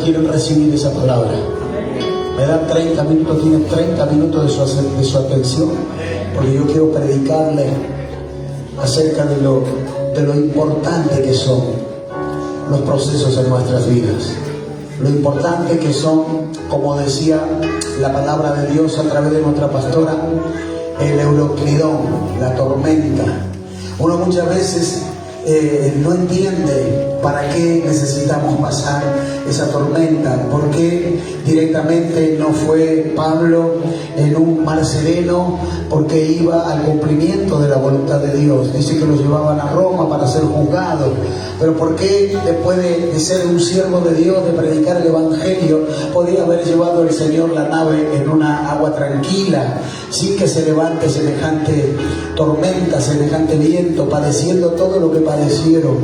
quieren recibir esa palabra? Me dan 30 minutos, tienen 30 minutos de su atención, porque yo quiero predicarle acerca de lo importante que son los procesos en nuestras vidas. Lo importante que son, como decía la palabra de Dios a través de nuestra pastora, el euroclidón, la tormenta. Uno muchas veces no entiende para qué necesitamos pasar esa tormenta, por qué directamente no fue Pablo en un mar sereno, porque iba al cumplimiento de la voluntad de Dios. Dice que lo llevaban a Roma para ser juzgado, pero por qué después de ser un siervo de Dios, de predicar el evangelio, podía haber llevado el Señor la nave en una agua tranquila, sin que se levante semejante tormenta, semejante viento, padeciendo todo lo que padecieron.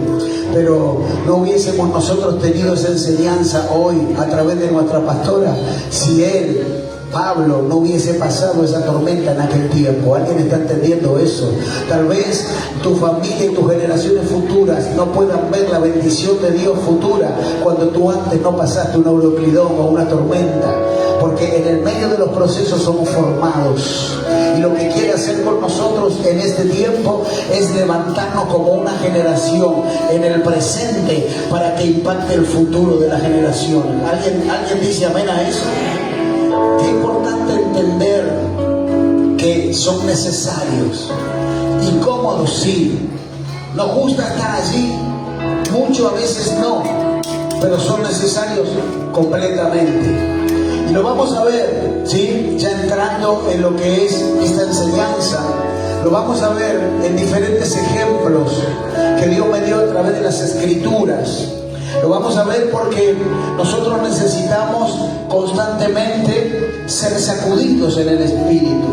Pero no hubiésemos nosotros tenido esa enseñanza hoy a través de nuestra pastora si él, Pablo, no hubiese pasado esa tormenta en aquel tiempo. ¿Alguien está entendiendo eso? Tal vez tu familia y tus generaciones futuras no puedan ver la bendición de Dios futura cuando tú antes no pasaste un euroclidón o una tormenta, porque en el medio de los procesos somos formados, y lo que quiere hacer con nosotros en este tiempo es levantarnos como una generación en el presente para que impacte el futuro de la generación. ¿Alguien dice amén a eso? Qué importante entender que son necesarios. Incómodos, sí. Nos gusta estar allí, mucho a veces no, pero son necesarios completamente. Y lo vamos a ver, ¿sí? Ya entrando en lo que es esta enseñanza, lo vamos a ver en diferentes ejemplos que Dios me dio a través de las Escrituras. Lo vamos a ver porque nosotros necesitamos constantemente ser sacudidos en el espíritu,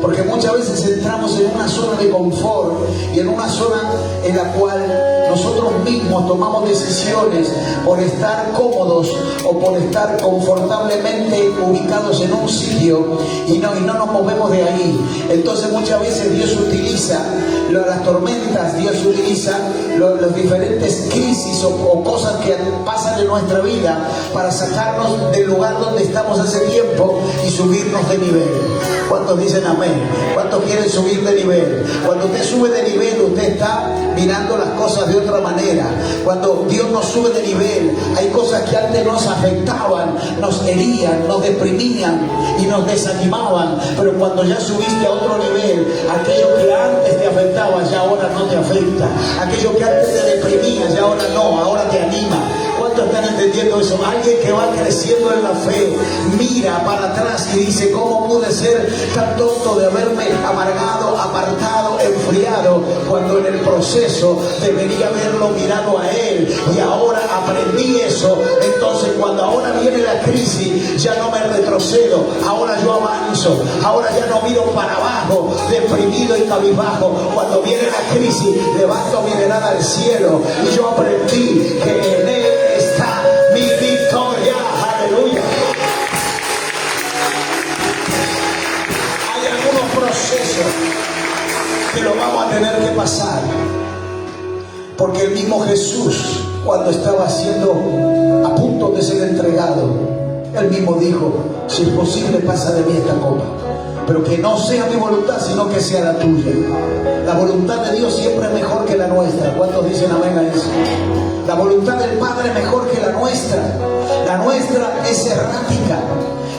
porque muchas veces entramos en una zona de confort y en una zona en la cual nosotros mismos tomamos decisiones por estar cómodos o por estar confortablemente ubicados en un sitio y no nos movemos de ahí. Entonces muchas veces Dios utiliza las tormentas, Dios utiliza los diferentes crisis o cosas que pasan en nuestra vida para sacarnos del lugar donde estamos hace tiempo y subirnos de nivel. ¿Cuántos dicen amén? ¿Cuántos quieren subir de nivel? Cuando usted sube de nivel, usted está mirando las cosas de otra manera. Cuando Dios nos sube de nivel, hay cosas que antes nos afectaban, nos herían, nos deprimían y nos desanimaban, pero cuando ya subiste a otro nivel, aquello que antes te afectaba ya ahora no te afecta, aquello que antes te deprimía ya ahora no, ahora te anima. ¿Cuántos están entendiendo eso? Alguien que va creciendo en la fe mira para atrás y dice: ¿cómo pude ser tan tonto de haberme amargado, apartado, enfriado, cuando en el proceso debería haberlo mirado a Él? Y ahora aprendí eso. Entonces cuando ahora viene la crisis, ya no me retrocedo, ahora yo avanzo, ahora ya no miro para abajo deprimido y cabizbajo. Cuando viene la crisis, levanto mi mirada al cielo y yo aprendí que en Él está mi victoria. Aleluya. Hay algunos procesos que lo vamos a tener que pasar, porque el mismo Jesús, cuando estaba siendo a punto de ser entregado, Él mismo dijo: si es posible, pasa de mí esta copa, pero que no sea mi voluntad, sino que sea la tuya. La voluntad de Dios siempre es mejor que la nuestra. ¿Cuántos dicen amén a eso? La voluntad del Padre es mejor que la nuestra. La nuestra es errática,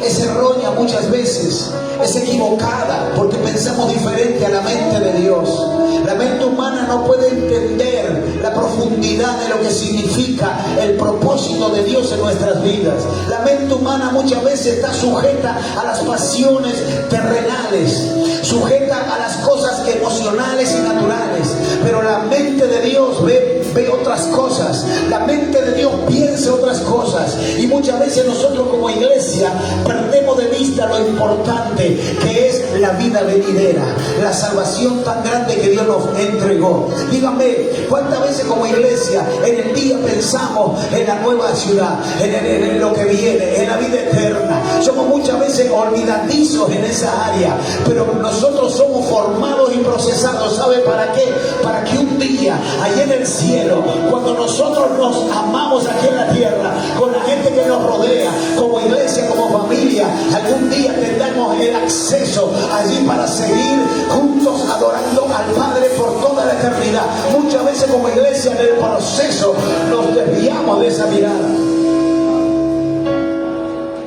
es errónea muchas veces, es equivocada, porque pensamos diferente a la mente de Dios. La mente humana no puede entender la profundidad de lo que significa el propósito de Dios en nuestras vidas. La mente humana muchas veces está sujeta a las pasiones terrenales, sujeta a las cosas emocionales y naturales, pero la mente de Dios ve otras cosas. La mente de Dios piensa otras cosas, y muchas veces nosotros como iglesia perdemos de vista lo importante que es la vida venidera, la salvación tan grande que Dios nos entregó. Díganme, ¿cuántas veces como iglesia en el día pensamos en la nueva ciudad, en lo que viene, en la vida eterna? Somos muchas veces olvidadizos en esa área, pero nos nosotros somos formados y procesados. ¿Sabe para qué? Para que un día, allá en el cielo, cuando nosotros nos amamos aquí en la tierra, con la gente que nos rodea, como iglesia, como familia, algún día tengamos el acceso allí para seguir juntos adorando al Padre por toda la eternidad. Muchas veces como iglesia en el proceso nos desviamos de esa mirada.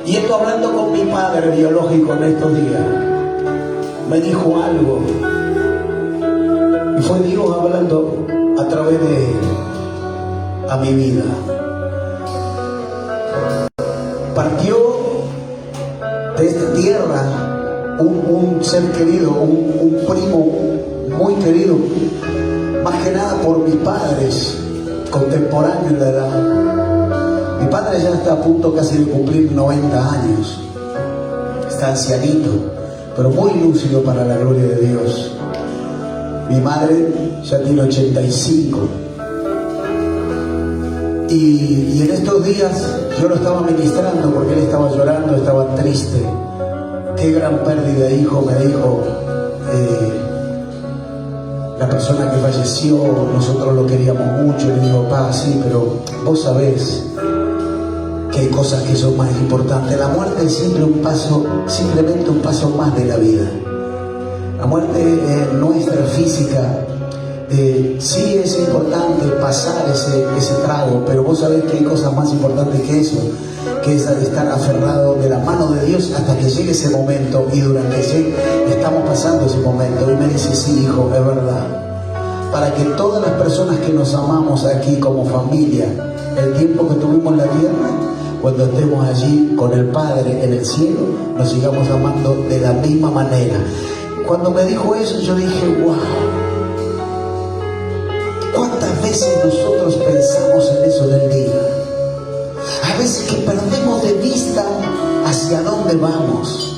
Y esto hablando con mi padre biológico en estos días, me dijo algo. Y fue Dios hablando a través de él a mi vida. Partió de esta tierra un ser querido, un primo muy querido, más que nada por mis padres, contemporáneos de edad. Mi padre ya está a punto casi de cumplir 90 años, está ancianito, pero muy lúcido para la gloria de Dios. Mi madre ya tiene 85. Y en estos días yo lo estaba ministrando porque él estaba llorando, estaba triste. Qué gran pérdida, hijo, me dijo. La persona que falleció, nosotros lo queríamos mucho. Le digo, papá, sí, pero vos sabés que hay cosas que son más importantes. La muerte es simplemente un paso más de la vida. La muerte nuestra física sí es importante pasar ese trago, pero vos sabés que hay cosas más importantes que eso, que es estar aferrado de la mano de Dios hasta que llegue ese momento. Y durante estamos pasando ese momento. Y me dice, sí, hijo, es verdad. Para que todas las personas que nos amamos aquí como familia, el tiempo que tuvimos en la tierra, cuando estemos allí con el Padre en el cielo, nos sigamos amando de la misma manera. Cuando me dijo eso, yo dije, wow, ¿cuántas veces nosotros pensamos en eso del día? A veces que perdemos de vista hacia dónde vamos.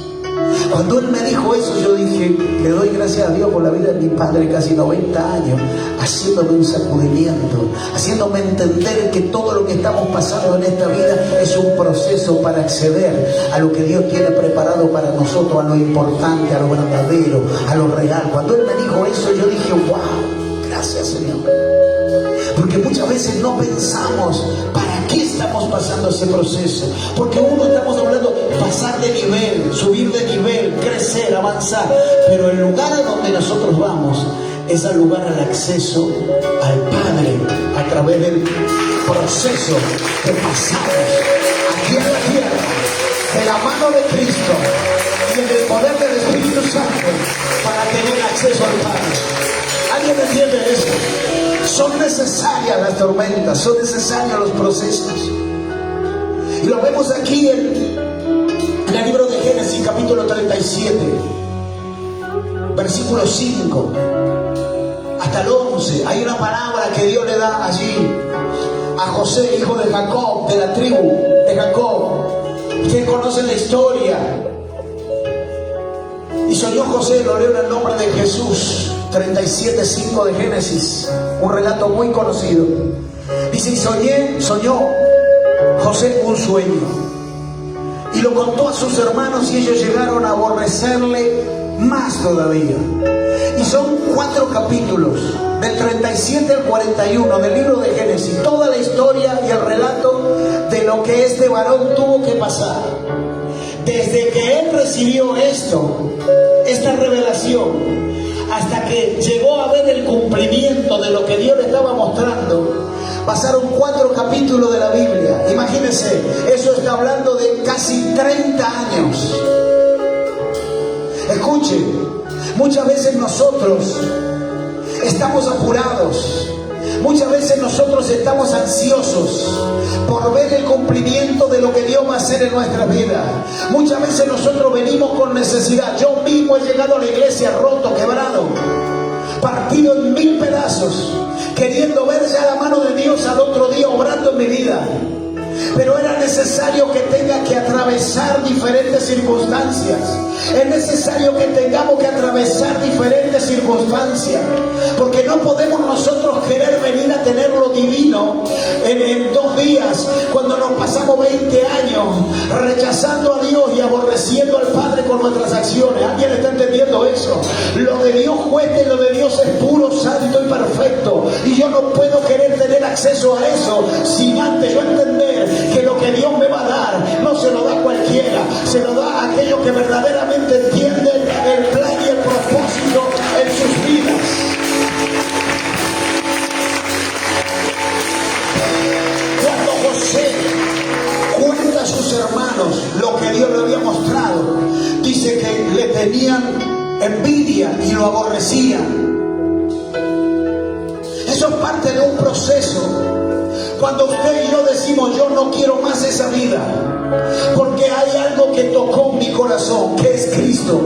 Cuando él me dijo eso, yo dije, le doy gracias a Dios por la vida de mi padre, casi 90 años, haciéndome un sacudimiento, haciéndome entender que todo lo que estamos pasando en esta vida es un proceso para acceder a lo que Dios tiene preparado para nosotros, a lo importante, a lo verdadero, a lo real. Cuando él me dijo eso, yo dije, wow, gracias, Señor. Porque muchas veces no pensamos para qué estamos pasando ese proceso. Porque estamos hablando pasar de nivel, subir de nivel, crecer, avanzar. Pero el lugar a donde nosotros vamos es al lugar al acceso al Padre a través del proceso que pasamos aquí en la tierra, de la mano de Cristo y en el poder del Espíritu Santo para tener acceso al Padre. ¿Alguien entiende eso? Son necesarias las tormentas, son necesarios los procesos. Y lo vemos aquí en el libro de Génesis, capítulo 37, versículo 5 hasta el 11. Hay una palabra que Dios le da allí a José, hijo de Jacob, de la tribu de Jacob. Ustedes conocen la historia. Y soñó José, lo leo en el nombre de Jesús, 37:5 de Génesis, un relato muy conocido. Dice, y soñó José un sueño, y lo contó a sus hermanos, y ellos llegaron a aborrecerle más todavía. Y son 4 capítulos, del 37 al 41 del libro de Génesis, toda la historia y el relato de lo que este varón tuvo que pasar. Desde que él recibió esta revelación, hasta que llegó a ver el cumplimiento de lo que Dios le estaba mostrando, pasaron 4 capítulos de la Biblia. Imagínense, eso está hablando de casi 30 años. Escuchen, muchas veces nosotros estamos apurados, muchas veces nosotros estamos ansiosos por ver el cumplimiento de lo que Dios va a hacer en nuestra vida. Muchas veces nosotros venimos con necesidad. Yo mismo he llegado a la iglesia roto, quebrado, partido en 1000 pedazos, queriendo ver ya la mano de Dios al otro día obrando en mi vida. pero era necesario que tenga que atravesar diferentes circunstancias. Es necesario que tengamos que atravesar diferentes circunstancias, porque no podemos nosotros querer venir a tener lo divino en 2 días, cuando nos pasamos 20 años rechazando a Dios y aborreciendo al Padre con nuestras acciones. ¿Alguien está entendiendo eso? Lo de Dios cuesta y lo de Dios es puro, santo y perfecto, y yo no puedo querer tener acceso a eso sin antes yo entender que lo que Dios me va a dar no se lo da cualquiera, se lo da a aquellos que verdaderamente entienden el plan y el propósito en sus vidas. Cuando José cuenta a sus hermanos lo que Dios le había mostrado, dice que le tenían envidia y lo aborrecían. Eso es parte de un proceso. Cuando usted y yo decimos, yo no quiero más esa vida, porque hay algo que tocó mi corazón, que es Cristo.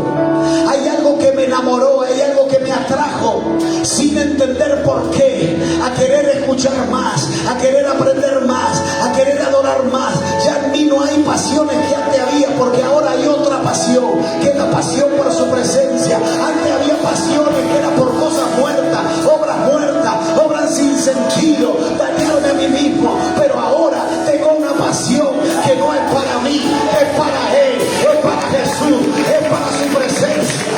Hay algo que me enamoró, hay algo que me atrajo, sin entender por qué, a querer escuchar más, a querer aprender más, a querer adorar más. Ya en mí no hay pasiones que antes había, porque ahora hay otra pasión, que es la pasión por su presencia. Antes había pasiones que eran por cosas muertas, obras sin sentido, dañarme a mí mismo, pero ahora tengo una pasión que no es para mí, es para Él, es para Jesús, es para su presencia.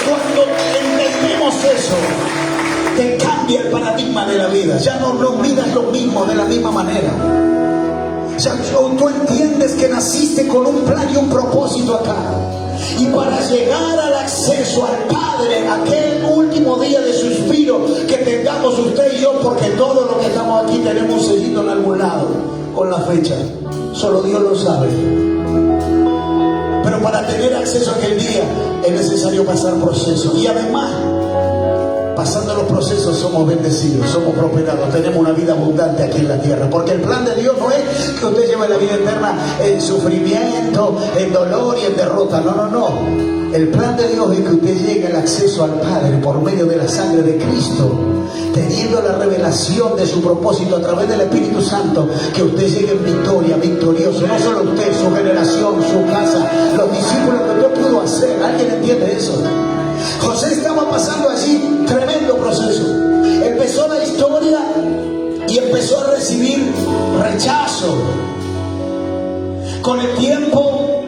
Cuando entendemos eso, te cambia el paradigma de la vida. Ya no miras lo mismo de la misma manera. Ya tú entiendes que naciste con un plan y un propósito acá. Y para llegar al acceso al Padre, aquel último día de suspiro que tengamos usted y yo, porque todos los que estamos aquí tenemos un sellito en algún lado con la fecha, solo Dios lo sabe. Pero para tener acceso a aquel día es necesario pasar procesos. Y además, pasando los procesos somos bendecidos, somos prosperados, tenemos una vida abundante aquí en la tierra. Porque el plan de Dios no es que usted lleve la vida eterna en sufrimiento, en dolor y en derrota. No. El plan de Dios es que usted llegue al acceso al Padre por medio de la sangre de Cristo, teniendo la revelación de su propósito a través del Espíritu Santo, que usted llegue en victoria, victorioso. No solo usted, su generación, su casa, los discípulos que usted pudo hacer. ¿Alguien entiende eso? José estaba pasando allí tremendo proceso. Empezó la historia y empezó a recibir rechazo. Con el tiempo,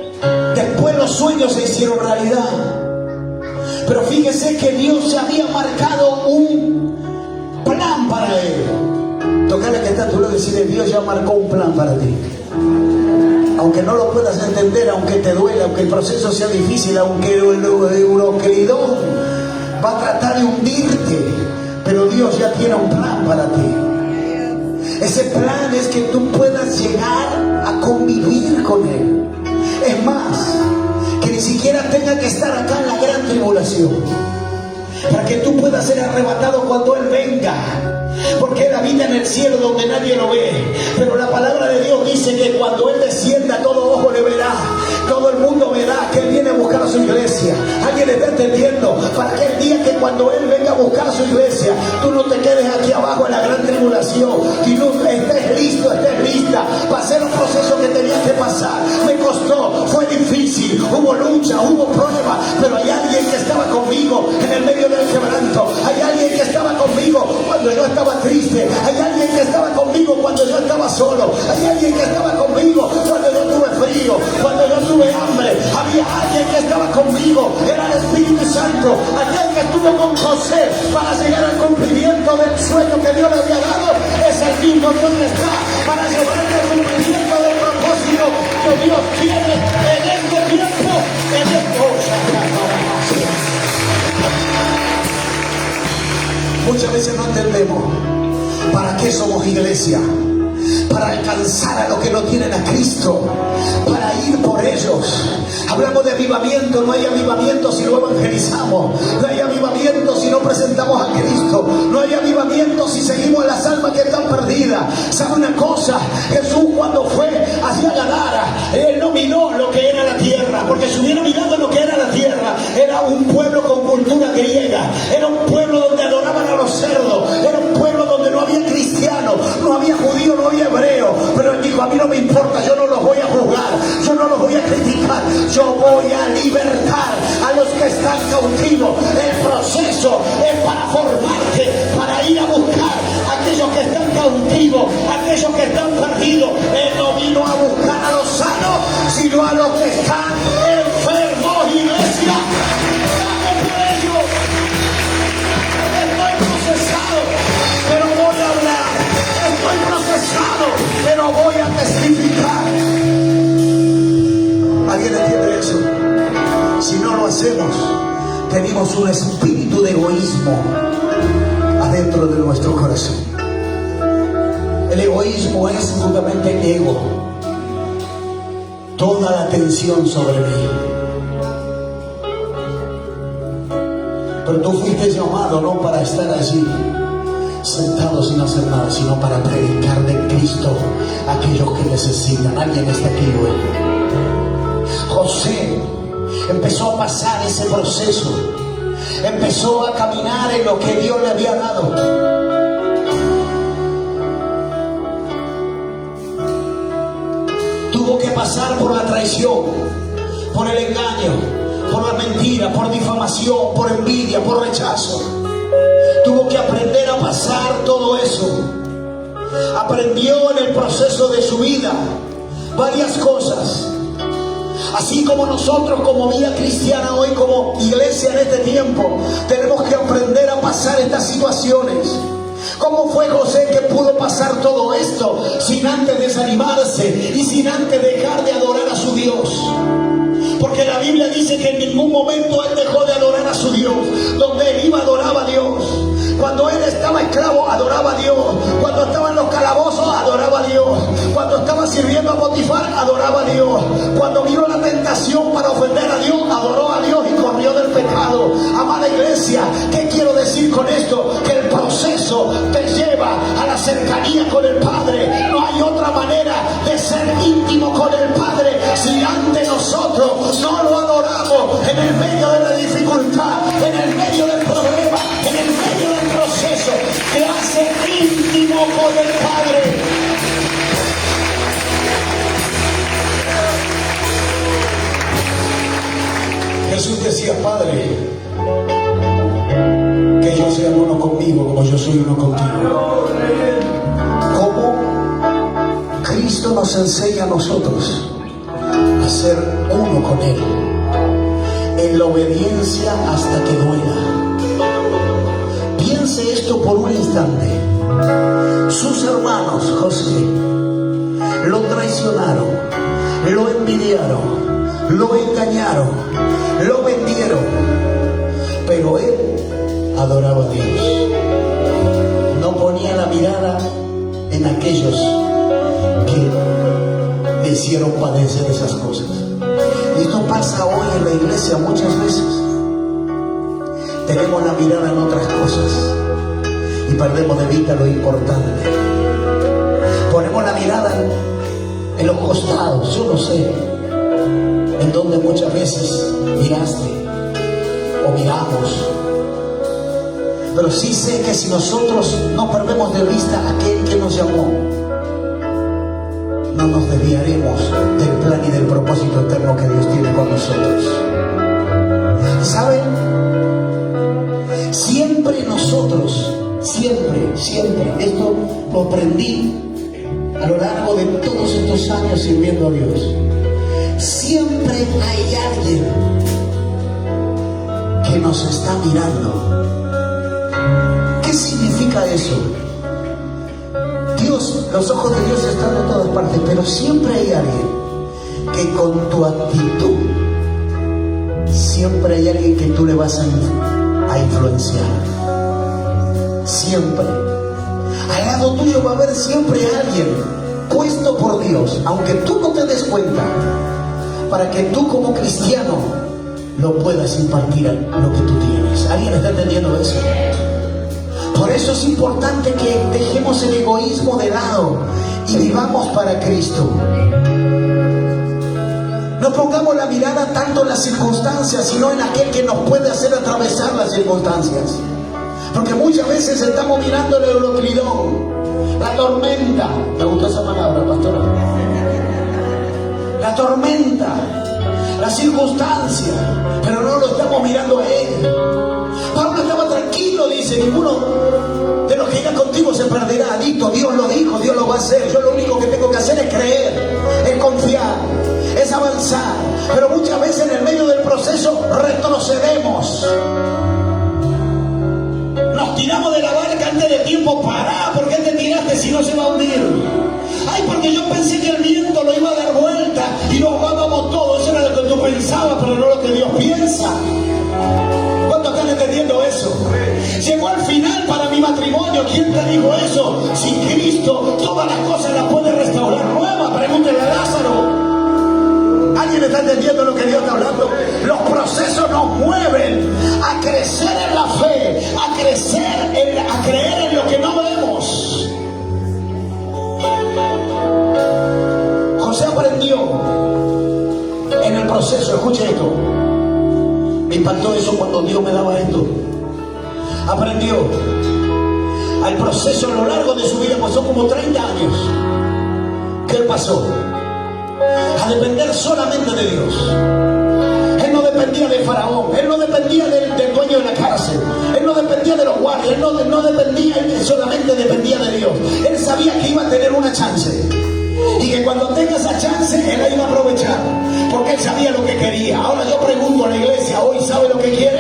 después los sueños se hicieron realidad. Pero fíjese que Dios ya había marcado un plan para él. Tocarle que está tú lo decirle, Dios ya marcó un plan para ti. Aunque no lo puedas entender, aunque te duela, aunque el proceso sea difícil, aunque el euroclidón va a tratar de hundirte, pero Dios ya tiene un plan para ti. Ese plan es que tú puedas llegar a convivir con Él. Es más, que ni siquiera tenga que estar acá en la gran tribulación, para que tú puedas ser arrebatado cuando Él venga. Porque Él habita en el cielo donde nadie lo ve. Pero la palabra de Dios dice que cuando Él descienda, todo ojo le verá. Todo el mundo verá que Él viene a buscar a su iglesia. ¿Alguien está entendiendo? Para que el día que cuando Él venga a buscar a su iglesia, tú no te quedes aquí abajo en la gran tribulación. Y tú estés listo, estés lista. Pasé los procesos que tenías que pasar. Me costó, fue difícil, hubo lucha, hubo prueba. Pero hay alguien que estaba conmigo en el medio del quebranto. Hay alguien que estaba conmigo cuando yo estaba triste. Hay alguien que estaba conmigo cuando yo estaba solo. Hay alguien que estaba conmigo cuando yo tuve frío, cuando yo tuve hambre. Había alguien que estaba conmigo, era el Espíritu Santo, aquel que estuvo con José para llegar al cumplimiento del sueño que Dios le había dado. Es el mismo que hoy está para llevar al cumplimiento del propósito que Dios tiene en este tiempo, en esta cosa. Muchas veces no entendemos para qué somos iglesia. Para alcanzar a los que no tienen a Cristo, para ir por ellos. Hablamos de avivamiento. No hay avivamiento si no evangelizamos. No hay avivamiento si no presentamos a Cristo. No hay avivamiento si seguimos a las almas que están perdidas. ¿Sabe una cosa? Jesús, cuando fue hacia Gadara, Él no miró lo que era la tierra, porque si hubiera mirado lo que era la tierra, era un pueblo con cultura griega, era un pueblo donde adoraban a los cerdos, era un pueblo donde no había cristianos, a mí no me importa, yo no los voy a juzgar, yo no los voy a criticar, yo voy a libertar a los que están cautivos. El proceso es para formarte, para ir a buscar a aquellos que están cautivos, a aquellos que están perdidos. Él no vino a buscar a los sanos, sino a los que están enfermos. Iglesia, dame por ellos. Estoy procesado, pero voy a hablar. Estoy procesado, pero voy a testificar. ¿Alguien entiende eso? Si no lo hacemos, tenemos un espíritu de egoísmo adentro de nuestro corazón. El egoísmo es justamente ego. Toda la atención sobre mí. Pero tú fuiste llamado no para estar allí sentado sin hacer nada, sino para predicar de Cristo a aquellos que necesitan. Alguien está aquí hoy. José empezó a pasar ese proceso, empezó a caminar en lo que Dios le había dado. Tuvo que pasar por la traición, por el engaño, por la mentira, por difamación, por envidia, por rechazo. Tuvo que aprender a pasar todo eso. Aprendió en el proceso de su vida varias cosas. Así como nosotros como vida cristiana hoy, como iglesia en este tiempo, tenemos que aprender a pasar estas situaciones. ¿Cómo fue José que pudo pasar todo esto sin antes desanimarse y sin antes dejar de adorar a su Dios? Porque la Biblia dice que en ningún momento él dejó de adorar a su Dios. Donde él iba, adoraba a Dios. Cuando él estaba esclavo, adoraba a Dios. Cuando estaba en los calabozos, adoraba a Dios. Cuando estaba sirviendo a Potifar, adoraba a Dios. Cuando vino la tentación para ofender a Dios, adoró a Dios y corrió del pecado. Amada iglesia, ¿qué quiero decir con esto? Que el proceso te lleva a la cercanía con el Padre. No hay otra manera de ser íntimo con el Padre si antes nosotros no lo adoramos en el medio de la dificultad, en el medio del problema, en el medio del proceso. Te hace íntimo con el Padre. Jesús decía: Padre, que ellos sean uno conmigo como yo soy uno contigo. ¿Cómo Cristo nos enseña a nosotros a ser uno con Él? En la obediencia hasta que duela. Piense esto por un instante. Sus hermanos, José, lo traicionaron, lo envidiaron, lo engañaron, lo vendieron, pero él adoraba a Dios. No ponía la mirada en aquellos que le hicieron padecer esas cosas. Y esto pasa hoy en la iglesia muchas veces. Tenemos la mirada en otras cosas y perdemos de vista lo importante. Ponemos la mirada en los costados. Yo no sé en donde muchas veces miraste o miramos, pero sí sé que si nosotros no perdemos de vista a aquel que nos llamó, no nos desviaremos del plan y del propósito eterno que Dios tiene con nosotros. ¿Saben? Siempre nosotros, siempre, esto lo aprendí a lo largo de todos estos años sirviendo a Dios. Siempre hay alguien que nos está mirando. ¿Qué significa eso? Dios, los ojos de Dios están en todas partes, pero siempre hay alguien que con tu actitud, siempre hay alguien que tú le vas a influenciar. Siempre. Al lado tuyo va a haber siempre alguien puesto por Dios, aunque tú no te des cuenta, para que tú como cristiano lo puedas impartir a lo que tú tienes. ¿Alguien está entendiendo eso? Por eso es importante que dejemos el egoísmo de lado y vivamos para Cristo. No pongamos la mirada tanto en las circunstancias, sino en aquel que nos puede hacer atravesar las circunstancias. Porque muchas veces estamos mirando el euroclidón, La tormenta, me gustó esa palabra, pastora. La tormenta, la circunstancia, pero no lo estamos mirando a Él. Pablo estaba tranquilo, dice, ninguno de los que irá contigo se perderá. Adicto, Dios lo dijo, Dios lo va a hacer. Yo lo único que tengo que hacer es creer, es confiar, es avanzar. Pero muchas veces en el medio del proceso retrocedemos. Nos tiramos de la barca antes de tiempo. Pará, ¿por qué te tiraste si no se va a hundir? Ay, porque yo pensé que el viento lo iba a dar vuelta y nos ahogábamos todos. Eso era lo que tú pensabas, pero no lo que Dios piensa. ¿Cuántos están entendiendo eso? Llegó al final para mi matrimonio. ¿Quién te dijo eso? Si Cristo todas las cosas las puede restaurar nuevas. Pregúntele a Lázaro. ¿Alguien está entendiendo lo que Dios está hablando? Los procesos nos mueven a crecer en la fe, a creer en lo que no vemos. José aprendió en el proceso. Escuche esto. Me impactó eso cuando Dios me daba esto. Aprendió al proceso a lo largo de su vida. Pasó como 30 años. ¿Qué pasó? A depender solamente de Dios. Él no dependía de Faraón, él no dependía del dueño de la cárcel, él no dependía de los guardias, él no dependía, él solamente dependía de Dios. Él sabía que iba a tener una chance y que cuando tenga esa chance él la iba a aprovechar, porque él sabía lo que quería. Ahora yo pregunto a la iglesia, ¿hoy sabe lo que quiere?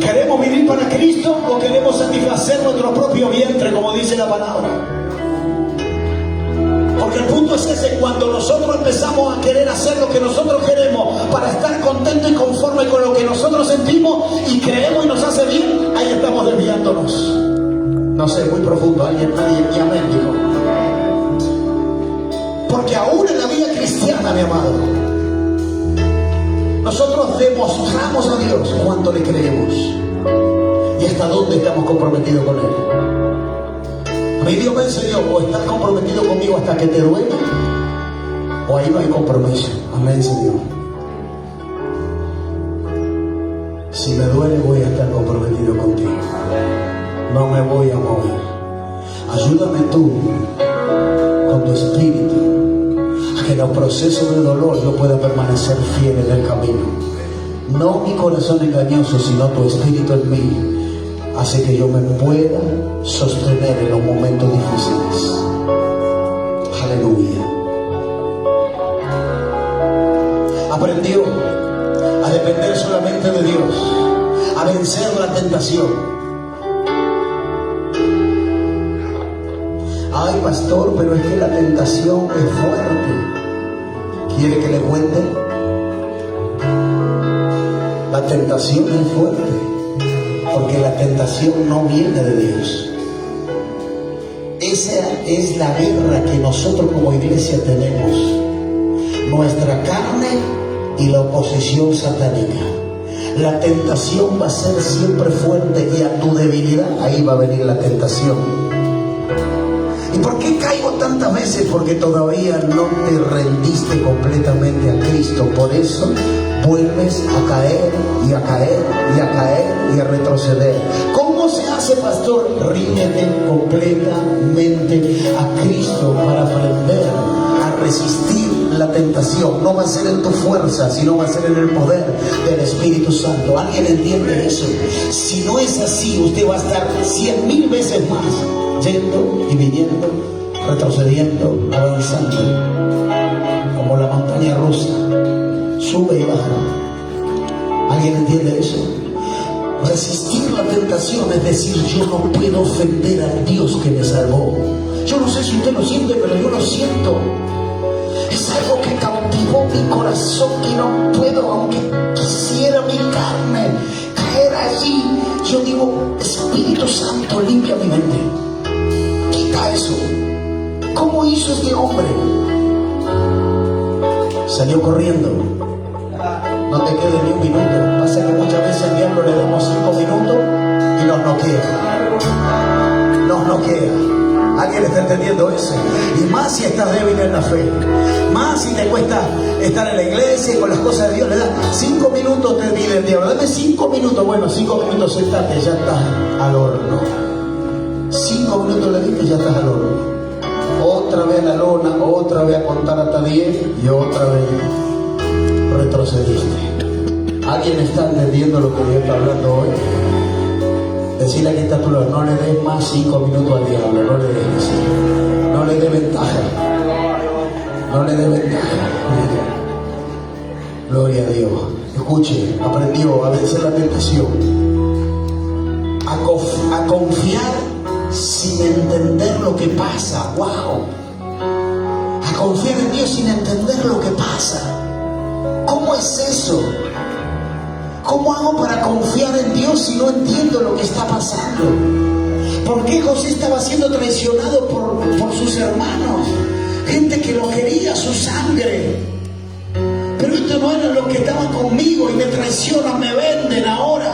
¿Queremos vivir para Cristo o queremos satisfacer nuestro propio vientre, como dice la palabra? Porque el punto es ese: cuando nosotros empezamos a querer hacer lo que nosotros queremos para estar contentos y conformes con lo que nosotros sentimos y creemos y nos hace bien, ahí estamos desviándonos. No sé, muy profundo. Alguien y amén dijo. Porque aún en la vida cristiana, mi amado, nosotros demostramos a Dios cuánto le creemos y hasta dónde estamos comprometidos con Él. A mí Dios me enseñó: o estás comprometido conmigo hasta que te duele, o ahí no hay compromiso. Amén, Señor. Si me duele, voy a estar comprometido contigo. No me voy a mover. Ayúdame tú con tu espíritu a que en los procesos de dolor yo pueda permanecer fiel en el camino. No mi corazón engañoso, sino tu espíritu en mí hace que yo me pueda sostener en los momentos difíciles. Aleluya. Aprendió a depender solamente de Dios, a vencer la tentación. Ay, pastor, pero es que la tentación es fuerte. ¿Quiere que le cuente? La tentación es fuerte, porque la tentación no viene de Dios. Esa es la guerra que nosotros como iglesia tenemos: nuestra carne y la oposición satánica. La tentación va a ser siempre fuerte, y a tu debilidad ahí va a venir la tentación. ¿Y por qué caigo tantas veces? Porque todavía no te rendiste completamente a Cristo. Por eso vuelves a caer y a caer y a caer y a retroceder. ¿Cómo se hace, pastor? Ríndete completamente a Cristo para aprender a resistir la tentación. No va a ser en tu fuerza, sino va a ser en el poder del Espíritu Santo. ¿Alguien entiende eso? Si no es así, usted va a estar 100,000 veces más yendo y viniendo, retrocediendo, avanzando, como la montaña rusa, sube y baja. ¿Alguien entiende eso? Resistir la tentación es decir: yo no puedo ofender al Dios que me salvó. Yo no sé si usted lo siente, pero yo lo siento. Es algo que cautivó mi corazón, que no puedo, aunque quisiera mi carne caer allí. Yo digo: Espíritu Santo, limpia mi mente, quita eso. ¿Cómo hizo este hombre? Salió corriendo. No te quede ni un minuto. Pasa que muchas veces al diablo le damos 5 minutos y nos noquea. Nos noquea. ¿Alguien está entendiendo eso? Y más si estás débil en la fe, más si te cuesta estar en la iglesia y con las cosas de Dios. Le das 5 minutos, te pide el diablo: dame 5 minutos. Bueno, 5 minutos, sentate, ya estás al horno. 5 minutos le di que ya estás al horno. Otra vez a la lona, otra vez a contar hasta 10 y otra vez retrocediste. ¿Alguien está entendiendo lo que yo estoy hablando hoy? Decirle a quien está a tu lado, no le des más 5 minutos al diablo, no le des. No le des ventaja. No le des ventaja. Gloria a Dios. Escuche, aprendió a vencer la tentación. A confiar sin entender lo que pasa. ¡Wow! A confiar en Dios sin entender lo que pasa. ¿Cómo es eso? ¿Cómo hago para confiar en Dios si no entiendo lo que está pasando? ¿Por qué José estaba siendo traicionado por sus hermanos? Gente que lo quería, su sangre. Pero esto no era lo que estaban conmigo y me traicionan, me venden ahora.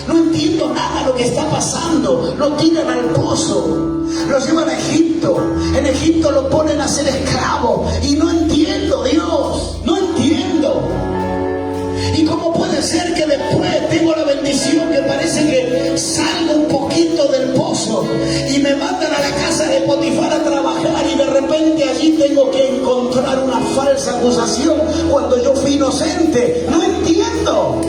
No entiendo nada de lo que está pasando. Lo tiran al pozo, lo llevan a Egipto. En Egipto lo ponen a ser esclavo. Y no entiendo, Dios, no entiendo. ¿Y cómo puede ser que después tengo la bendición que parece que salgo un poquito del pozo y me mandan a la casa de Potifar a trabajar y de repente allí tengo que encontrar una falsa acusación cuando yo fui inocente? No entiendo.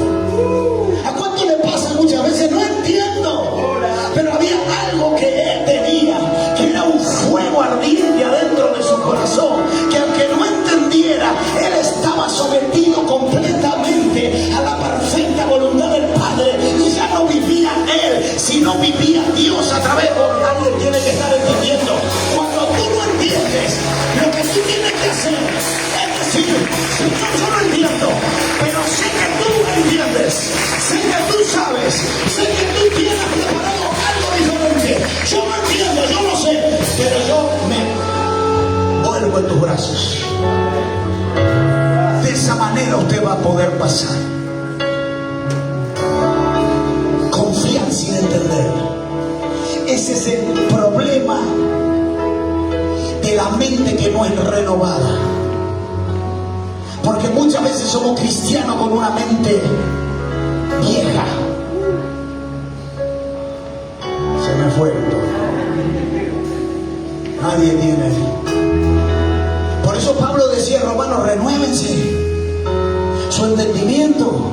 ¿A cuánto le pasa muchas veces? No entiendo. Pero había algo que él tenía, que era un fuego ardiente adentro de su corazón, que aunque no entendiera, él estaba sometido completamente a la perfecta voluntad del Padre y ya no vivía él, sino vivía Dios a través de alguien. Tiene que estar entendiendo. Cuando tú no entiendes, lo que tú tienes que hacer es decir, Señor, yo no entiendo, pero sé que tú entiendes, sé que tú sabes, sé que tú tienes preparado algo diferente. Yo no entiendo, yo no sé, pero yo me vuelvo en tus brazos. De esa manera usted va a poder pasar. Confían sin entender. Ese es el problema de la mente que no es renovada. Porque muchas veces somos cristianos con una mente vieja. Se me fue. Nadie tiene. Por eso Pablo decía, hermanos, renuévense su entendimiento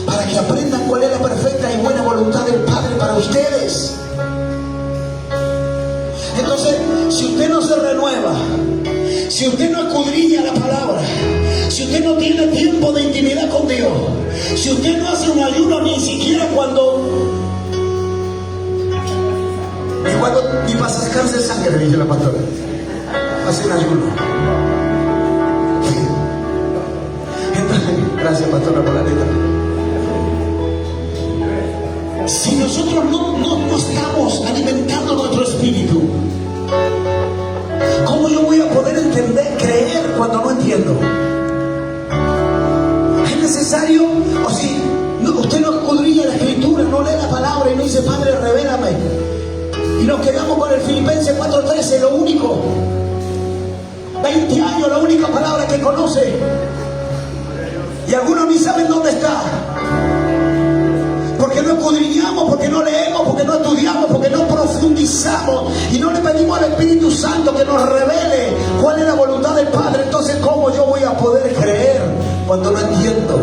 para que aprendan cuál es la perfecta y buena voluntad del Padre para ustedes. Entonces, si usted no se renueva, si usted no escudriña la palabra, si usted no tiene tiempo de intimidad con Dios, si usted no hace un ayuno ni siquiera ni para sacarse sangre, dice la pastora, hace un ayuno. Entonces, gracias, pastora, por la letra. Si nosotros no estamos alimentando nuestro espíritu, ¿cómo yo voy a poder entender, creer cuando no entiendo? Es necesario, o si usted no escudriña la escritura, no lee la palabra y no dice, Padre, revélame, y nos quedamos con el Filipenses 4:13, lo único, 20 años, la única palabra que conoce, y algunos ni saben dónde está, porque no escudriñamos, porque no leemos, porque no estudiamos, porque no profundizamos y no le pedimos al Espíritu Santo que nos revele cuál es la voluntad del Padre. Entonces, ¿cómo yo voy a poder creer cuando no entiendo?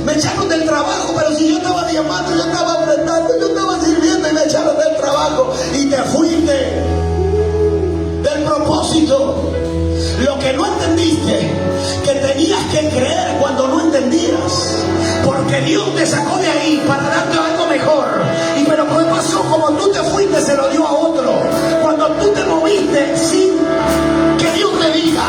Me echaron del trabajo, pero si yo estaba diamante, yo estaba apretando, yo estaba sirviendo y me echaron del trabajo y te fuiste del propósito. Lo que no entendiste, que tenías que creer cuando no entendías, porque Dios te sacó de ahí para darte algo mejor. Y pero ¿qué pasó? Como tú te fuiste, se lo dio a otro. Cuando tú te moviste sin que Dios te diga,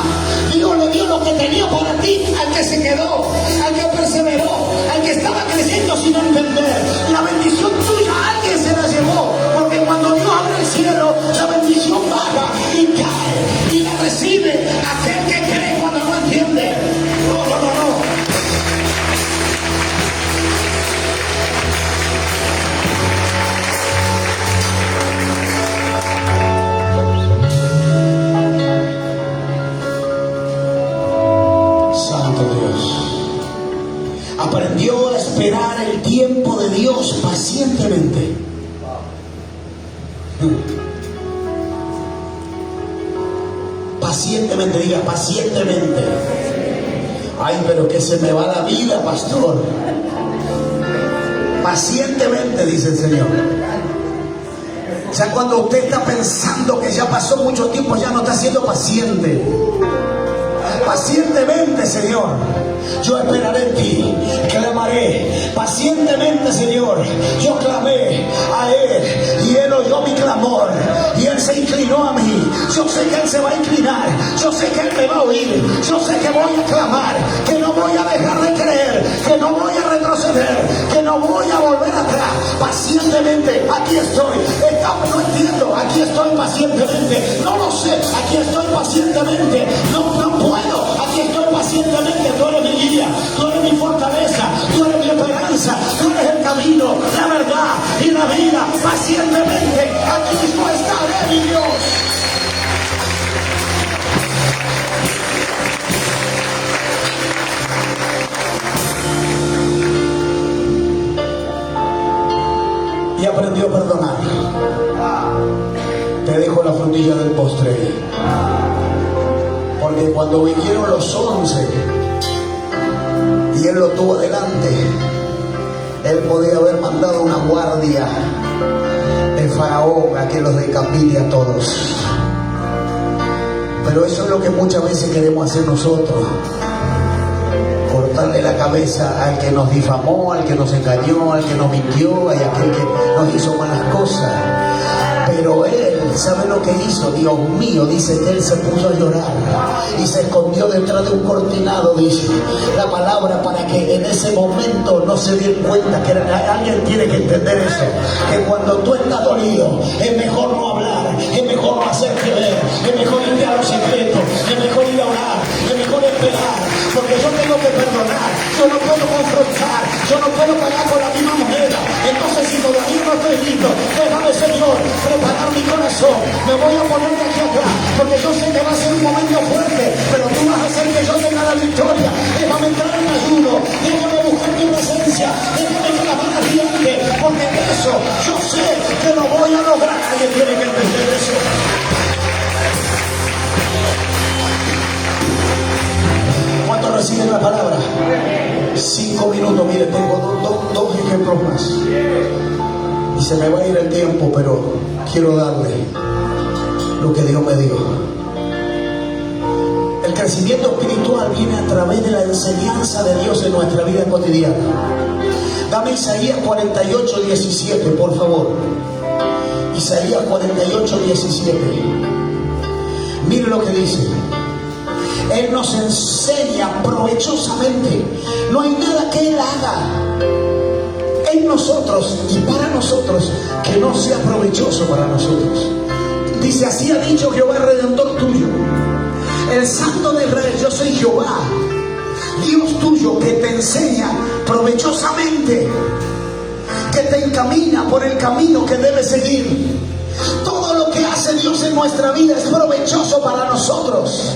Dios le dio lo que tenía para ti al que se quedó, al que perseveró, al que estaba creciendo sin entender. La bendición tuya alguien se la llevó, porque cuando Dios abre el cielo, la bendición baja y cae y la recibe aquel que cree cuando no entiende. No. pacientemente, diga pacientemente. Ay, pero que se me va la vida, pastor. Pacientemente, dice el Señor. O sea, cuando usted está pensando que ya pasó mucho tiempo, ya no está siendo paciente. Pacientemente, Señor, yo esperaré en ti, clamaré. Pacientemente, Señor, yo clamé a Él y Él oyó mi clamor y Él se inclinó a mí. Yo sé que Él se va a inclinar, yo sé que Él me va a oír, yo sé que voy a clamar, que no voy a dejar de creer, que no voy a retroceder, que no voy a volver atrás. Pacientemente, aquí estoy. No entiendo, aquí estoy pacientemente. No lo sé, aquí estoy pacientemente. No puedo, aquí estoy pacientemente. Tú eres mi guía, tú eres mi fortaleza, tú eres mi esperanza, tú eres el camino, la verdad y la vida. Pacientemente, aquí mismo estaré, mi Dios. Y aprendió a perdonar. Te dejo la frutilla del postre. Porque cuando vinieron los 11 y él lo tuvo delante, él podía haber mandado una guardia de Faraón a que los decapite a todos. Pero eso es lo que muchas veces queremos hacer nosotros: cortarle la cabeza al que nos difamó, al que nos engañó, al que nos mintió, a aquel que nos hizo malas cosas. Pero él, ¿sabe lo que hizo? Dios mío, dice que él se puso a llorar y se escondió detrás de un cortinado, dice la palabra, para que en ese momento no se den cuenta. Que alguien tiene que entender eso, que cuando tú estás dolido es mejor no hablar, es mejor no hacerte ver, es mejor irte a los secretos, es mejor ir a orar, es mejor esperar, porque yo tengo que perdonar, yo no puedo confrontar, yo no puedo pagar con la misma moneda. Entonces, si todavía no estoy listo, déjame, Señor, preparar mi corazón. Me voy a poner de aquí atrás, porque yo sé que va a ser un momento fuerte, pero tú vas a hacer que yo tenga la victoria. Déjame entrar en ayuno, déjame buscar tu presencia, déjame clamar ardiente, porque eso yo sé que lo voy a lograr. Alguien tiene que entender eso. ¿Cuántos reciben la palabra? 5 minutos, mire, tengo dos ejemplos más. Y se me va a ir el tiempo, pero quiero darle lo que Dios me dio. El crecimiento espiritual viene a través de la enseñanza de Dios en nuestra vida cotidiana. Dame Isaías 48, 17, por favor. Isaías 48, 17. Mire lo que dice. Él nos enseña provechosamente. No hay nada que Él haga en nosotros y para nosotros que no sea provechoso para nosotros. Dice: así ha dicho Jehová, Redentor tuyo, el Santo de Israel. Yo soy Jehová, Dios tuyo, que te enseña provechosamente, que te encamina por el camino que debes seguir. Todo lo que hace Dios en nuestra vida es provechoso para nosotros,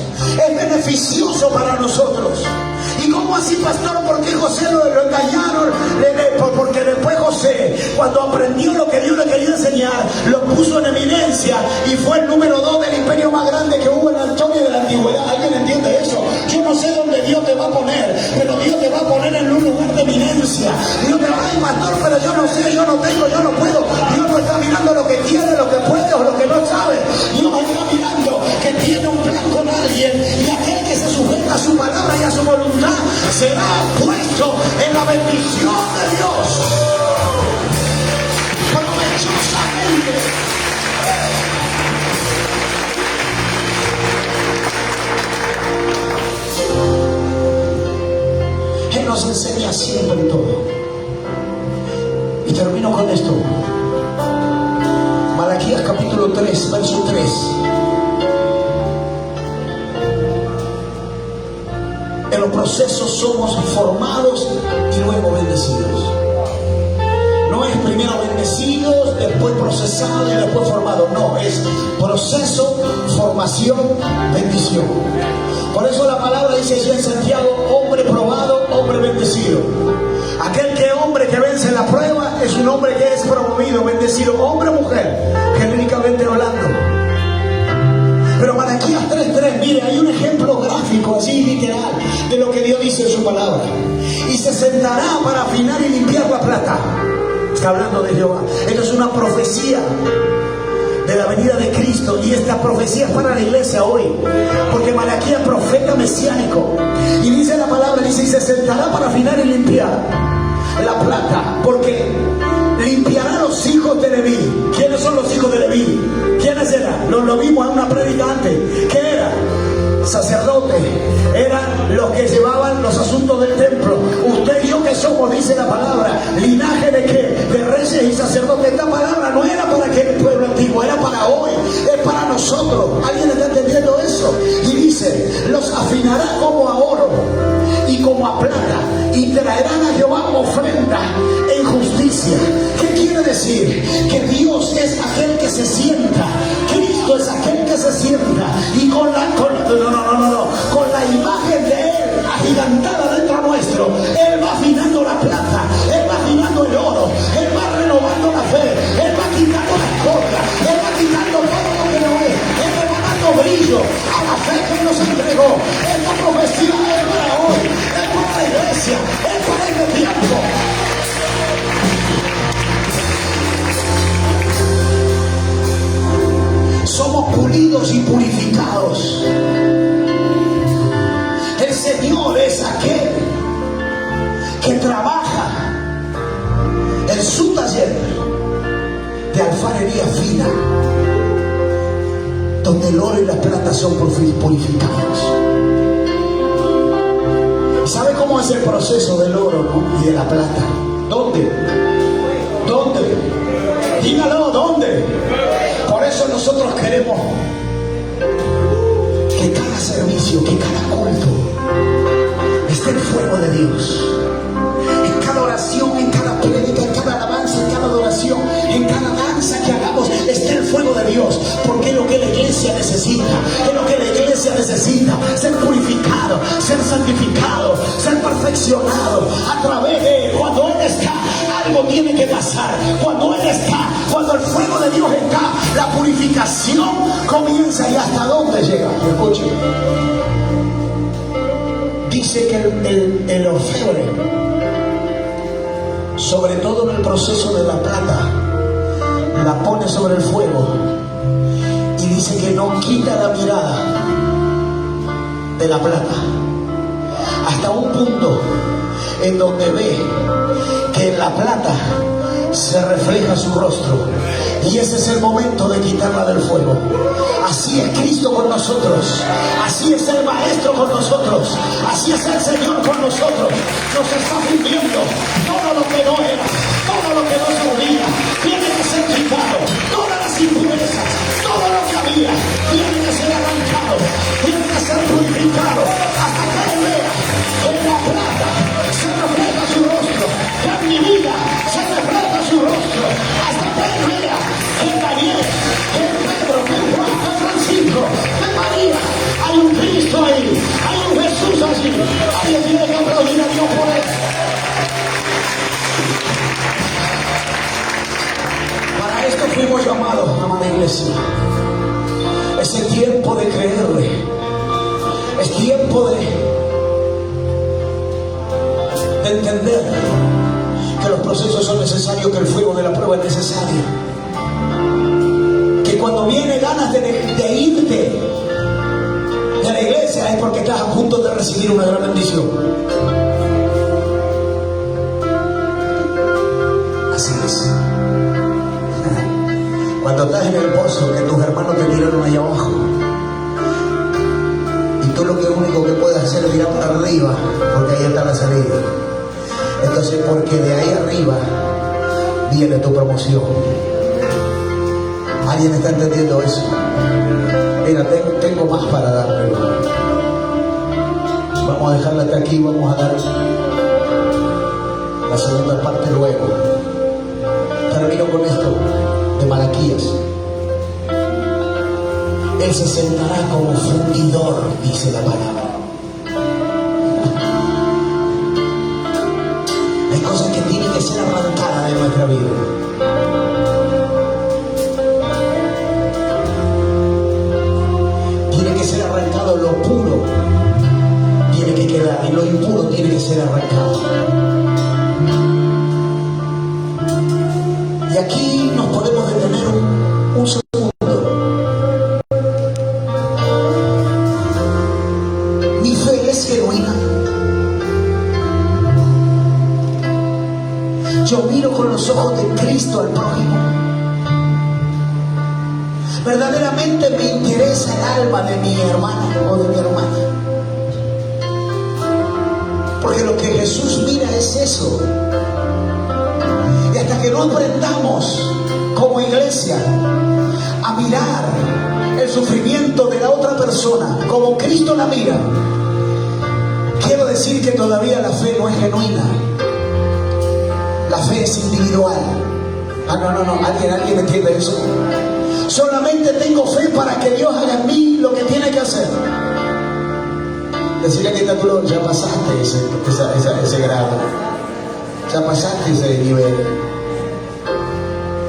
es beneficioso para nosotros. ¿Y cómo así, pastor? ¿Por qué José lo engañaron? Porque después José, cuando aprendió lo que Dios le quería enseñar, lo puso en eminencia y fue el número 2 del imperio más grande que hubo en la historia de la antigüedad. ¿Alguien entiende eso? Yo no sé dónde Dios te va a poner, pero Dios te va a poner en un lugar de eminencia. Dios te va a decir: pastor, pero yo no sé, yo no tengo, yo no puedo. Dios no está mirando lo que tiene, lo que puede o lo que no sabe. Dios está mirando que tiene un plan con alguien, y aquel que se sujeta a su palabra y a su voluntad será puesto en la bendición de Dios provechosamente. Él nos enseña siempre todo. Y termino con esto. Malaquías capítulo 3, verso 3. En los procesos somos formados y luego bendecidos. No es primero bendecidos, después procesados y después formados. No, es proceso, formación, bendición. Por eso la palabra dice allí en Santiago: hombre probado, hombre bendecido. Aquel hombre que vence la prueba es un hombre que es promovido, bendecido. Hombre o mujer, genéricamente hablando. Pero Malaquías 3:3, mire, hay un ejemplo gráfico, así literal, de lo que Dios dice en su palabra. Y se sentará para afinar y limpiar la plata. Está hablando de Jehová. Esto es una profecía de la venida de Cristo, y esta profecía es para la iglesia hoy, porque Malaquías es profeta mesiánico, y dice la palabra, dice, y se sentará para afinar y limpiar la plata, porque limpiará a los hijos de Leví. ¿Quiénes son los hijos de Leví? ¿Quiénes eran? Lo vimos en una prédica antes. ¿Qué era? Sacerdotes. Eran los que llevaban los asuntos del templo. Usted y yo que somos, dice la palabra, linaje de qué? De reyes y sacerdotes. Esta palabra no era para aquel pueblo antiguo, era para hoy, es para nosotros. ¿Alguien está entendiendo eso? Y dice, los afinará como a oro y como a plata, y traerán a Jehová ofrenda en justicia. ¿Qué quiere decir? Que Dios es aquel que se sienta, Cristo es aquel que se sienta, y con la imagen de Él agigantada dentro nuestro, Él va afinando la plata, Él va afinando el oro, Él va renovando la fe, Él va quitando las cosas, Él va quitando todo lo que no es, Él va dando brillo a la fe que nos entregó. Esta profecía es para hoy, es para la iglesia, es para este tiempo. Somos pulidos y purificados. El Señor es aquel que trabaja en su taller de alfarería fina, donde el oro y la plata son purificados. ¿Sabe cómo es el proceso del oro, no? Y de la plata? ¿Dónde? ¿Dónde? Dígalo, ¿dónde? Por eso nosotros queremos que cada servicio, que cada culto esté el fuego de Dios. En cada oración, en cada prédica, en cada alabanza, en cada adoración, en cada danza que hagamos, esté el fuego de Dios. Porque es lo que la iglesia necesita. Es lo que la iglesia necesita. Ser purificado, ser santificado, ser perfeccionado a través de Él. Cuando Él está, algo tiene que pasar. Cuando Él está, cuando el fuego de Dios está, la purificación comienza. ¿Y hasta dónde llega? Escuchen. Dice que el orfebre, sobre todo en el proceso de la plata, la pone sobre el fuego, y dice que no quita la mirada de la plata hasta un punto en donde ve que en la plata se refleja su rostro, y ese es el momento de quitarla del fuego. Así es Cristo con nosotros, así es el Maestro con nosotros, así es el Señor con nosotros. Nos está fundiendo todo lo que no era, todo lo que no servía, tiene que ser quitado. Todas las impurezas, todo lo que había, tiene que ser arrancado, tiene que ser purificado, hasta que Él vea que en la plata se refleja su rostro, que en mi vida se refleja su rostro, hasta que Él vea que en Daniel, que en Pedro, que en Juan, que en Francisco, que en María, hay un Cristo ahí, hay un Jesús allí. Alguien tiene que aplaudir a Dios por eso. Para esto fuimos llamados, amada iglesia. Es el tiempo de creerle, es tiempo de entender que los procesos son necesarios, que el fuego de la prueba es necesario, que cuando viene ganas de irte de la iglesia es porque estás a punto de recibir una gran bendición. Así es. Cuando estás en el pozo, que tus hermanos te tiraron allá abajo, y tú lo único que puedes hacer es mirar para arriba, porque ahí está la salida. Entonces, porque de ahí arriba viene tu promoción. ¿Alguien está entendiendo eso? Mira, tengo más para dar, pero vamos a dejarla hasta aquí. Vamos a dar la segunda parte luego. Termino con esto de Malaquías. Él se sentará como fundidor, dice la palabra. Hay cosas que tienen que ser arrancadas de nuestra vida. es genuina. Yo miro con los ojos de Cristo al prójimo. Verdaderamente me interesa el alma de mi hermano o de mi hermana. Porque lo que Jesús mira es eso. Y hasta que no aprendamos como iglesia a mirar el sufrimiento de la otra persona como Cristo la mira, quiero decir que todavía la fe no es genuina. La fe es individual. No, ¿alguien entiende eso? Solamente tengo fe para que Dios haga en mí lo que tiene que hacer. Decirle que tú ya pasaste ese grado, ya pasaste ese nivel.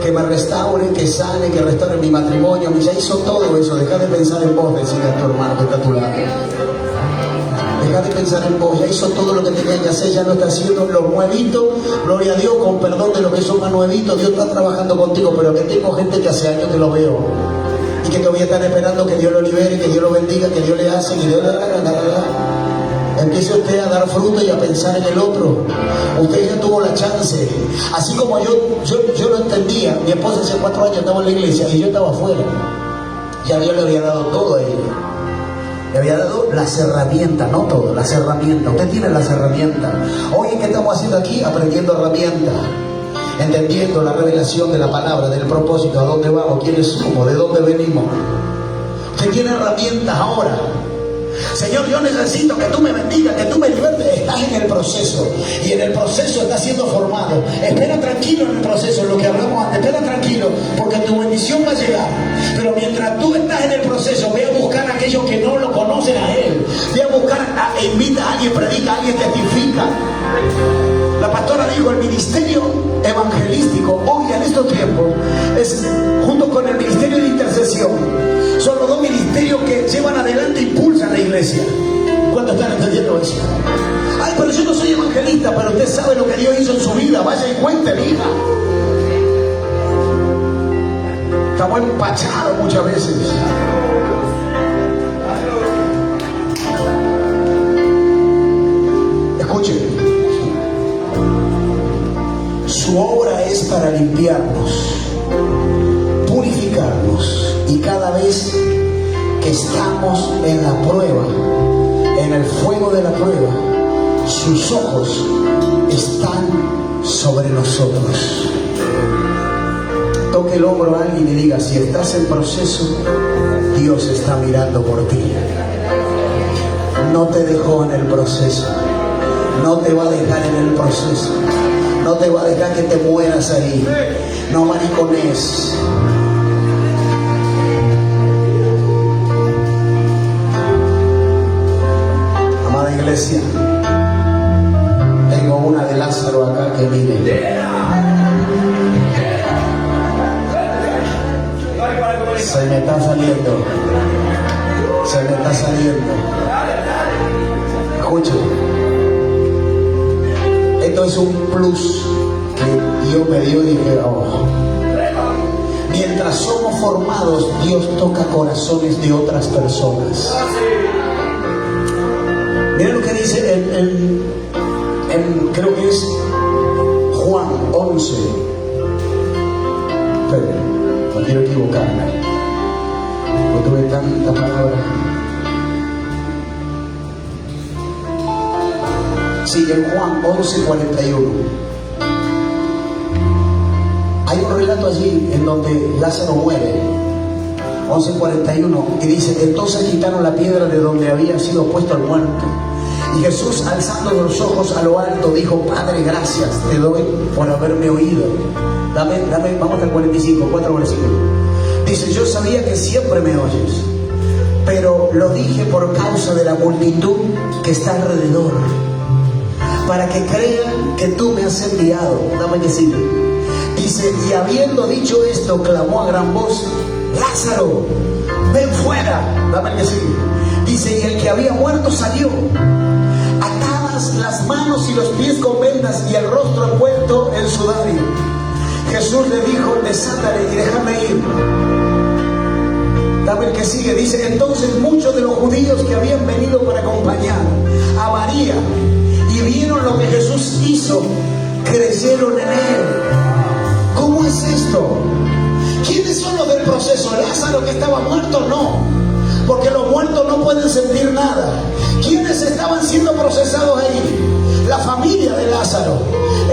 Que me restaure, que sane, que restaure mi matrimonio. Ya hizo todo eso. Deja de pensar en vos, decirle a tu hermano que está a tu lado. Deja de pensar en vos. Ya hizo todo lo que tenía que hacer. Ya no está haciendo los nuevitos. Gloria a Dios, con perdón de lo que son más nuevitos. Dios está trabajando contigo. Pero que tengo gente que hace años que lo veo y que todavía están esperando que Dios lo libere, que Dios lo bendiga, que Dios le hace, que Dios le haga. Empiece usted a dar fruto y a pensar en el otro. Usted ya tuvo la chance. Así como yo lo entendía. Mi esposa hace 4 años estaba en la iglesia y yo estaba afuera. Ya Dios le había dado todo a ella. Le había dado las herramientas, no todo, las herramientas. Usted tiene las herramientas. Hoy, ¿qué estamos haciendo aquí? Aprendiendo herramientas. Entendiendo la revelación de la palabra, del propósito, a dónde vamos, quiénes somos, de dónde venimos. Usted tiene herramientas ahora. Señor, yo necesito que tú me bendigas, que tú me libertes. Estás en el proceso y en el proceso estás siendo formado. Espera tranquilo en el proceso, en lo que hablamos antes. Espera tranquilo, porque tu bendición va a llegar. Pero mientras tú estás en el proceso, ve a buscar a aquellos que no lo conocen a Él. Ve a buscar, invita a alguien, predica a alguien, testifica. La pastora dijo, el ministerio evangelístico hoy en estos tiempos es, junto con el ministerio de intercesión, son los dos ministerios que llevan adelante e impulsan la iglesia. ¿Cuántos están entendiendo eso? Ay, pero yo no soy evangelista. Pero usted sabe lo que Dios hizo en su vida. Vaya y cuéntele, hija. Estamos empachados muchas veces. Escuchen. Su obra es para limpiarnos, purificarnos, y cada vez que estamos en la prueba, en el fuego de la prueba, sus ojos están sobre nosotros. Toque el hombro a alguien y diga, si estás en proceso, Dios está mirando por ti. No te dejó en el proceso, no te va a dejar en el proceso. No te va a dejar que te mueras ahí. No maricones. Amada iglesia, tengo una de Lázaro acá que mire. Se me está saliendo. Se me está saliendo. Escuchen. Esto es un plus que Dios me dio y dije, oh. Mientras somos formados, Dios toca corazones de otras personas. Miren lo que dice creo que es Juan 11. Esperen, no quiero equivocarme. No tuve tanta palabra. Sí, en Juan 11:41. Hay un relato allí en donde Lázaro muere. 11:41. Y dice, entonces quitaron la piedra de donde había sido puesto el muerto. Y Jesús, alzando los ojos a lo alto, dijo, Padre, gracias te doy por haberme oído. Dame, vamos hasta el 45, 4 versículos. Dice, yo sabía que siempre me oyes, pero lo dije por causa de la multitud que está alrededor, para que crean que tú me has enviado. Dame que siga. Dice, y habiendo dicho esto, clamó a gran voz, Lázaro, ven fuera. Dame que siga. Dice, y el que había muerto salió, atadas las manos y los pies con vendas y el rostro envuelto en sudario. Jesús le dijo, desátale y déjame ir. Dame el que sigue. Dice, entonces muchos de los judíos que habían venido para acompañar María y vieron lo que Jesús hizo, creyeron en Él. ¿Cómo es esto? ¿Quiénes son los del proceso? ¿Lázaro que estaba muerto? No, porque los muertos no pueden sentir nada. ¿Quiénes estaban siendo procesados ahí? La familia de Lázaro.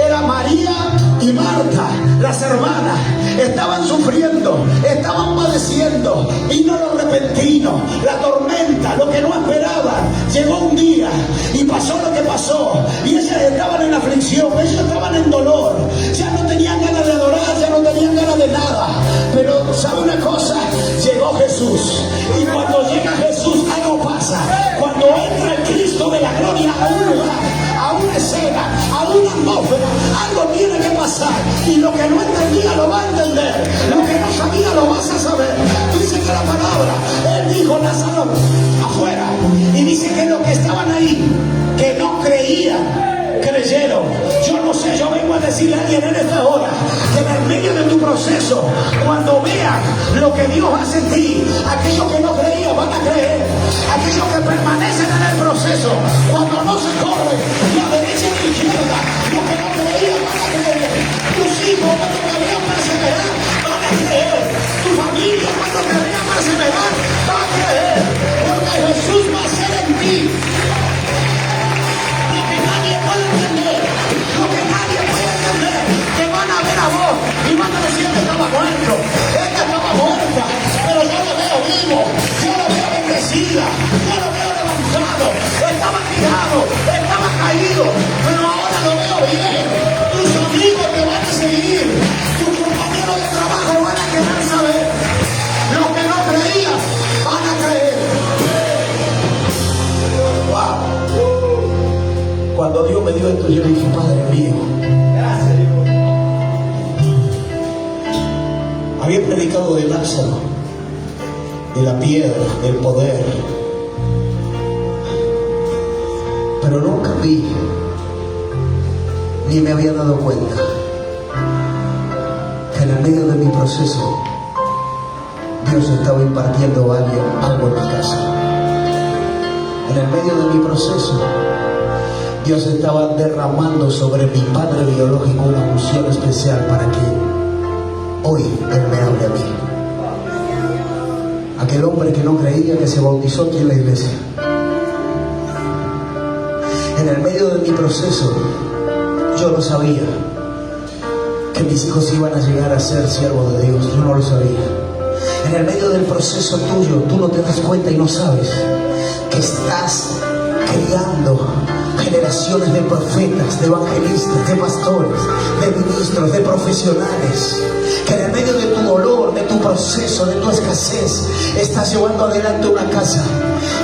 Era María y Marta, las hermanas. Estaban sufriendo, estaban padeciendo. Vino lo repentino, la tormenta, lo que no esperaban. Llegó un día y pasó lo que pasó. Y ellas estaban en aflicción, ellos estaban en dolor. Ya no tenían ganas de adorar, ya no tenían ganas de nada. Pero ¿sabe una cosa? Llegó Jesús. Y cuando llega Jesús, algo pasa. Cuando entra el Cristo de la gloria a un lugar, a una escena, a una atmósfera, algo tiene que pasar. Y lo que no entendía lo va a entender. Lo que no sabía lo vas a saber. Dice que la palabra, Él dijo: Lázaro, afuera. Y dice que los que estaban ahí, que no creían, creyeron. Yo no sé, yo vengo a decirle a alguien en esta hora que en el medio de tu proceso, cuando vean lo que Dios hace en ti, aquellos que no creían van a creer. Aquellos que permanecen en el proceso, cuando no se corre ni a derecha ni a izquierda, los que no creían van a creer. Tus hijos, cuando te vean perseverar, van a creer. Tu familia, cuando te vean perseverar, va a creer. Porque Jesús va a ser en ti lo que nadie puede entender, lo que nadie puede entender. Te van a ver a vos y van a decir que estaba muerto, esta estaba muerta, pero yo lo veo vivo, yo lo veo bendecida, yo lo veo levantado, estaba tirado, estaba caído, pero ahora lo veo bien. Tus amigos te van a seguir, tus compañeros de trabajo van a querer saber. Los que no creían van a creer. Wow. Cuando Dios me dio esto, yo dije: Padre mío, gracias Dios. Había predicado de Lázaro, de la piedra, del poder, pero nunca vi, ni me había dado cuenta que en el medio de mi proceso Dios estaba impartiendo algo en mi casa. En el medio de mi proceso Dios estaba derramando sobre mi padre biológico una unción especial para que hoy Él me hable a mí. Aquel hombre que no creía, que se bautizó aquí en la iglesia. En el medio de mi proceso, yo no sabía que mis hijos iban a llegar a ser siervos de Dios. Yo no lo sabía. En el medio del proceso tuyo, tú no te das cuenta y no sabes que estás criando generaciones de profetas, de evangelistas, de pastores, de ministros, de profesionales, que en el medio de tu dolor, de tu proceso, de tu escasez, estás llevando adelante una casa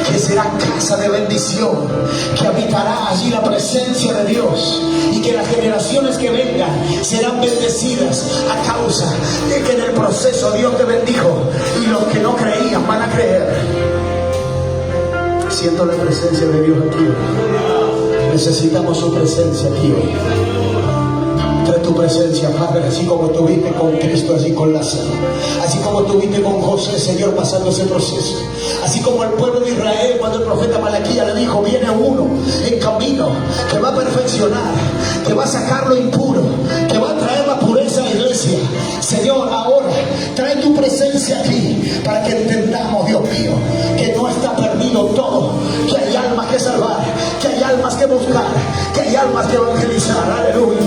que será casa de bendición, que habitará allí la presencia de Dios, y que las generaciones que vengan serán bendecidas a causa de que en el proceso Dios te bendijo, y los que no creían van a creer. Siento la presencia de Dios aquí hoy. Necesitamos su presencia aquí hoy. Trae tu presencia, Padre, así como tuviste con Cristo, así con Lázaro, así como tuviste con José, Señor, pasando ese proceso, así como el pueblo de Israel, cuando el profeta Malaquías le dijo: viene uno en camino que va a perfeccionar, que va a sacar lo impuro, que va a traer la pureza a la iglesia. Señor, ahora trae tu presencia aquí para que entendamos, Dios mío, que no está perdido todo, que hay almas que salvar, que hay almas que buscar, que hay almas que evangelizar. Aleluya.